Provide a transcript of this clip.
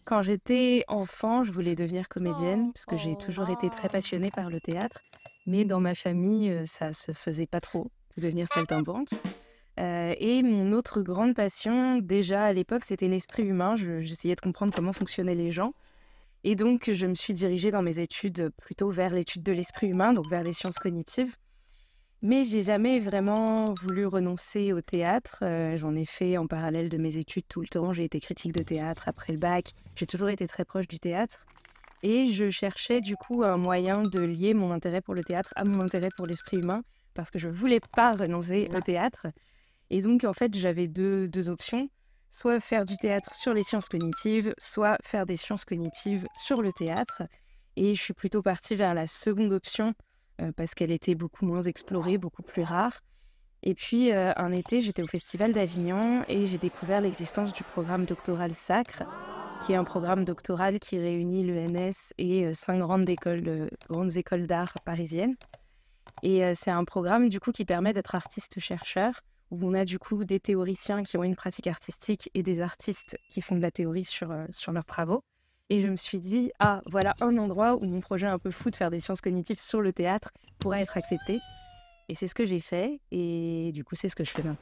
Quand j'étais enfant, je voulais devenir comédienne parce que j'ai toujours été très passionnée par le théâtre. Mais dans ma famille, ça se faisait pas trop de devenir saltimbanque. Et mon autre grande passion, déjà à l'époque, c'était l'esprit humain. J'essayais de comprendre comment fonctionnaient les gens. Et donc, je me suis dirigée dans mes études plutôt vers l'étude de l'esprit humain, donc vers les sciences cognitives. Mais j'ai jamais vraiment voulu renoncer au théâtre. J'en ai fait en parallèle de mes études tout le temps. J'ai été critique de théâtre après le bac. J'ai toujours été très proche du théâtre. Et je cherchais du coup un moyen de lier mon intérêt pour le théâtre à mon intérêt pour l'esprit humain parce que je voulais pas renoncer au théâtre. Et donc, en fait, j'avais deux options. Soit faire du théâtre sur les sciences cognitives, soit faire des sciences cognitives sur le théâtre. Et je suis plutôt partie vers la seconde option parce qu'elle était beaucoup moins explorée, beaucoup plus rare. Et puis, un été, j'étais au Festival d'Avignon et j'ai découvert l'existence du programme doctoral Sacre, qui est un programme doctoral qui réunit l'ENS et 5 grandes écoles d'art parisiennes. Et c'est un programme du coup qui permet d'être artiste-chercheur, où on a du coup des théoriciens qui ont une pratique artistique et des artistes qui font de la théorie sur leurs travaux. Et je me suis dit, ah, voilà un endroit où mon projet un peu fou de faire des sciences cognitives sur le théâtre pourrait être accepté. Et c'est ce que j'ai fait, et du coup c'est ce que je fais maintenant.